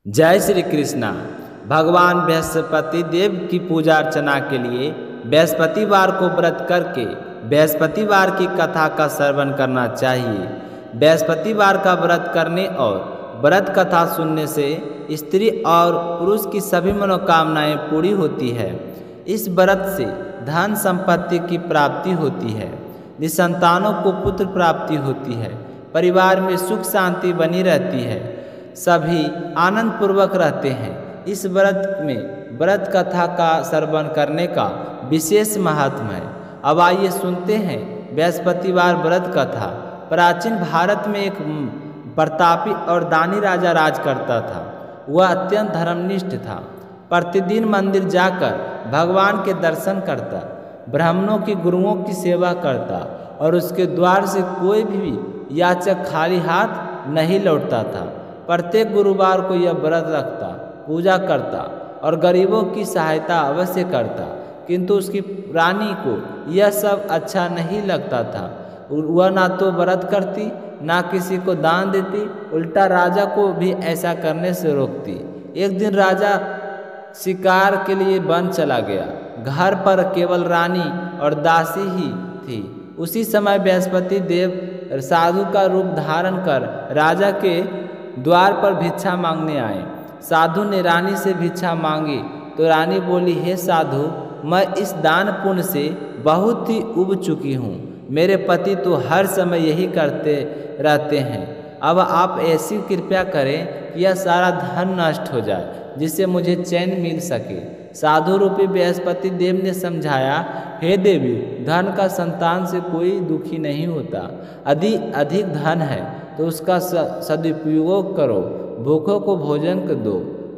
जय श्री कृष्णा। भगवान बृहस्पति देव की पूजा अर्चना के लिए बृहस्पतिवार को व्रत करके बृहस्पतिवार की कथा का श्रवण करना चाहिए। बृहस्पतिवार का व्रत करने और व्रत कथा सुनने से स्त्री और पुरुष की सभी मनोकामनाएं पूरी होती है। इस व्रत से धन संपत्ति की प्राप्ति होती है, निसंतानों को पुत्र प्राप्ति होती है, परिवार में सुख शांति बनी रहती है, सभी आनंद पूर्वक रहते हैं। इस व्रत में व्रत कथा का श्रवण करने का विशेष महत्व है। अब आइए सुनते हैं बृहस्पतिवार व्रत कथा। प्राचीन भारत में एक प्रतापी और दानी राजा राज करता था। वह अत्यंत धर्मनिष्ठ था। प्रतिदिन मंदिर जाकर भगवान के दर्शन करता, ब्राह्मणों की गुरुओं की सेवा करता और उसके द्वार से कोई भी याचक खाली हाथ नहीं लौटता था। प्रत्येक गुरुवार को यह व्रत रखता, पूजा करता और गरीबों की सहायता अवश्य करता। किंतु उसकी रानी को यह सब अच्छा नहीं लगता था। वह ना तो व्रत करती, ना किसी को दान देती, उल्टा राजा को भी ऐसा करने से रोकती। एक दिन राजा शिकार के लिए वन चला गया। घर पर केवल रानी और दासी ही थी। उसी समय बृहस्पति देव साधु का रूप धारण कर राजा के द्वार पर भिक्षा मांगने आए। साधु ने रानी से भिक्षा मांगी तो रानी बोली, हे साधु, मैं इस दान पुण्य से बहुत ही उब चुकी हूँ। मेरे पति तो हर समय यही करते रहते हैं। अब आप ऐसी कृपया करें कि यह सारा धन नष्ट हो जाए, जिससे मुझे चैन मिल सके। साधु रूपी बृहस्पति देव ने समझाया, हे देवी, धन का संतान से कोई दुखी नहीं होता। यदि अधिक धन है तो उसका सदुपयोग करो। भूखों को भोजन दो,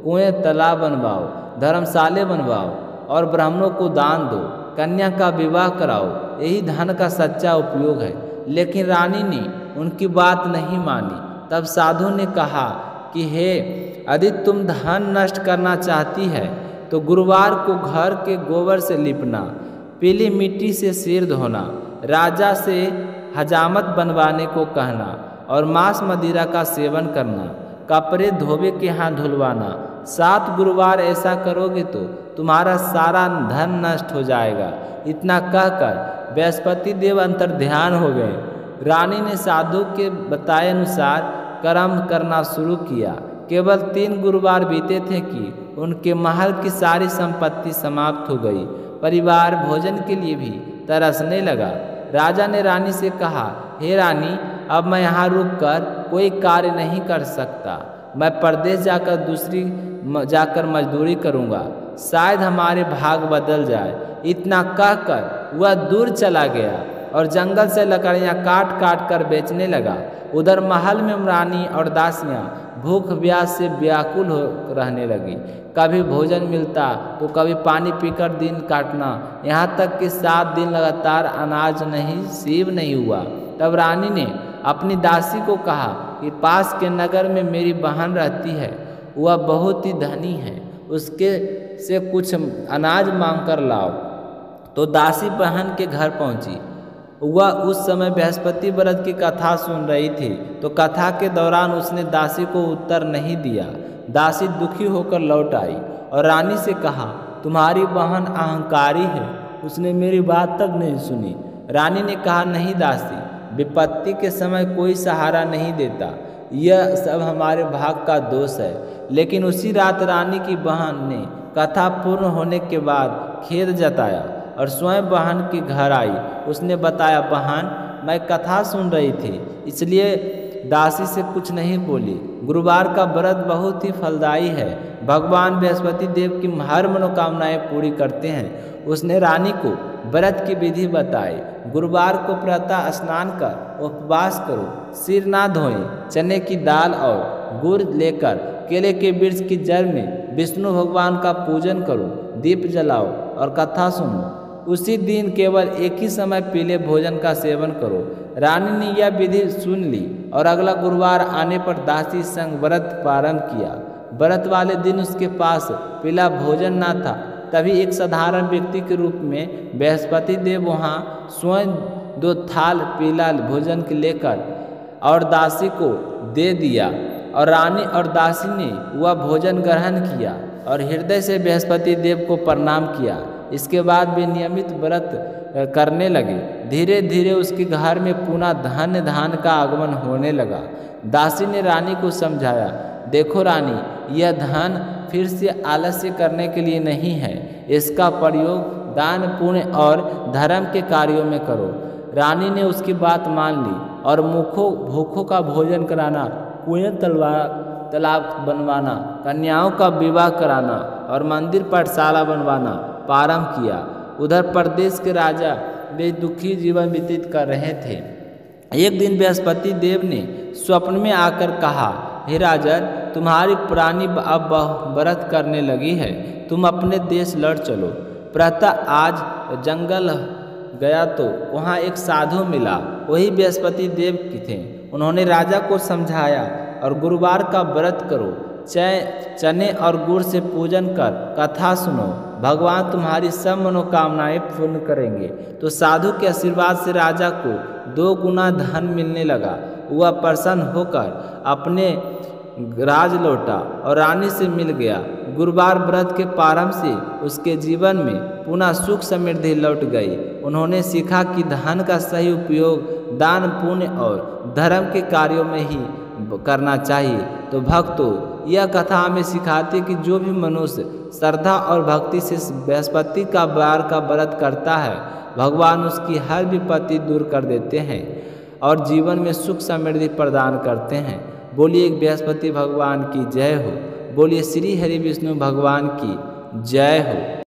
कुएं तालाब बनवाओ, धर्मशाले बनवाओ और ब्राह्मणों को दान दो, कन्या का विवाह कराओ। यही धन का सच्चा उपयोग है। लेकिन रानी ने उनकी बात नहीं मानी। तब साधु ने कहा कि हे, यदि तुम धन नष्ट करना चाहती है तो गुरुवार को घर के गोबर से लिपना, पीली मिट्टी से सिर धोना, राजा से हजामत बनवाने को कहना और मांस मदिरा का सेवन करना, कपड़े धोबे के हाथ धुलवाना। 7 गुरुवार ऐसा करोगे तो तुम्हारा सारा धन नष्ट हो जाएगा। इतना कहकर बृहस्पति देव अंतर्ध्यान हो गए। रानी ने साधु के बताए अनुसार कर्म करना शुरू किया। केवल 3 गुरुवार बीते थे कि उनके महल की सारी संपत्ति समाप्त हो गई। परिवार भोजन के लिए भी तरसने लगा। राजा ने रानी से कहा, हे रानी, अब मैं यहाँ रुककर कोई कार्य नहीं कर सकता। मैं परदेश जाकर मजदूरी करूँगा। शायद हमारे भाग बदल जाए। इतना कहकर वह दूर चला गया और जंगल से लकड़ियाँ काट काट कर बेचने लगा। उधर महल में रानी और दासियाँ भूख प्यास से व्याकुल हो रहने लगी। कभी भोजन मिलता तो कभी पानी पीकर दिन काटना, यहाँ तक कि 7 दिन लगातार अनाज नसीब नहीं हुआ। तब रानी ने अपनी दासी को कहा कि पास के नगर में मेरी बहन रहती है, वह बहुत ही धनी है, उसके से कुछ अनाज मांग कर लाओ। तो दासी बहन के घर पहुंची। वह उस समय बृहस्पति व्रत की कथा सुन रही थी, तो कथा के दौरान उसने दासी को उत्तर नहीं दिया। दासी दुखी होकर लौट आई और रानी से कहा, तुम्हारी बहन अहंकारी है, उसने मेरी बात तक नहीं सुनी। रानी ने कहा, नहीं दासी, विपत्ति के समय कोई सहारा नहीं देता, यह सब हमारे भाग का दोष है। लेकिन उसी रात रानी की बहन ने कथा पूर्ण होने के बाद खेद जताया और स्वयं बहन के घर आई। उसने बताया, बहन, मैं कथा सुन रही थी, इसलिए दासी से कुछ नहीं बोली। गुरुवार का व्रत बहुत ही फलदायी है। भगवान बृहस्पति देव की हर मनोकामनाएं पूरी करते हैं। उसने रानी को व्रत की विधि बताई। गुरुवार को प्रातः स्नान कर उपवास करो, सिर ना धोएं, चने की दाल और गुड़ लेकर केले के वृक्ष की जड़ में विष्णु भगवान का पूजन करो, दीप जलाओ और कथा सुनो। उसी दिन केवल एक ही समय पीले भोजन का सेवन करो। रानी ने यह विधि सुन ली और अगला गुरुवार आने पर दासी संग व्रत प्रारंभ किया। व्रत वाले दिन उसके पास पीला भोजन न था। तभी एक साधारण व्यक्ति के रूप में बृहस्पति देव वहाँ स्वयं 2 थाल पीला भोजन लेकर और दासी को दे दिया। और रानी और दासी ने वह भोजन ग्रहण किया और हृदय से बृहस्पति देव को प्रणाम किया। इसके बाद वे नियमित व्रत करने लगे। धीरे धीरे उसके घर में पुनः धन्य धान का आगमन होने लगा। दासी ने रानी को समझाया, देखो रानी, यह धन फिर से आलस्य करने के लिए नहीं है, इसका प्रयोग दान पुण्य और धर्म के कार्यों में करो। रानी ने उसकी बात मान ली और भूखों का भोजन कराना, कुएं तालाब बनवाना, कन्याओं का विवाह कराना और मंदिर पाठशाला बनवाना प्रारंभ किया। उधर प्रदेश के राजा वे दुखी जीवन व्यतीत कर रहे थे। एक दिन बृहस्पति देव ने स्वप्न में आकर कहा, हे राजन, तुम्हारी प्राणी अब व्रत करने लगी है, तुम अपने देश लौट चलो। प्रातः आज जंगल गया तो वहाँ एक साधु मिला, वही बृहस्पति देव की थे। उन्होंने राजा को समझाया और गुरुवार का व्रत करो, चने और गुड़ से पूजन कर कथा सुनो, भगवान तुम्हारी सब मनोकामनाएं पूर्ण करेंगे। तो साधु के आशीर्वाद से राजा को 2 गुना धन मिलने लगा। वह प्रसन्न होकर अपने राज लौटा और रानी से मिल गया। गुरुवार व्रत के प्रारंभ से उसके जीवन में पुनः सुख समृद्धि लौट गई। उन्होंने सीखा कि धन का सही उपयोग दान पुण्य और धर्म के कार्यों में ही करना चाहिए। तो भक्तों, यह कथा हमें सिखाती है कि जो भी मनुष्य श्रद्धा और भक्ति से बृहस्पति का वार का व्रत करता है, भगवान उसकी हर विपत्ति दूर कर देते हैं और जीवन में सुख समृद्धि प्रदान करते हैं। बोलिए बृहस्पति भगवान की जय हो। बोलिए श्री हरि विष्णु भगवान की जय हो।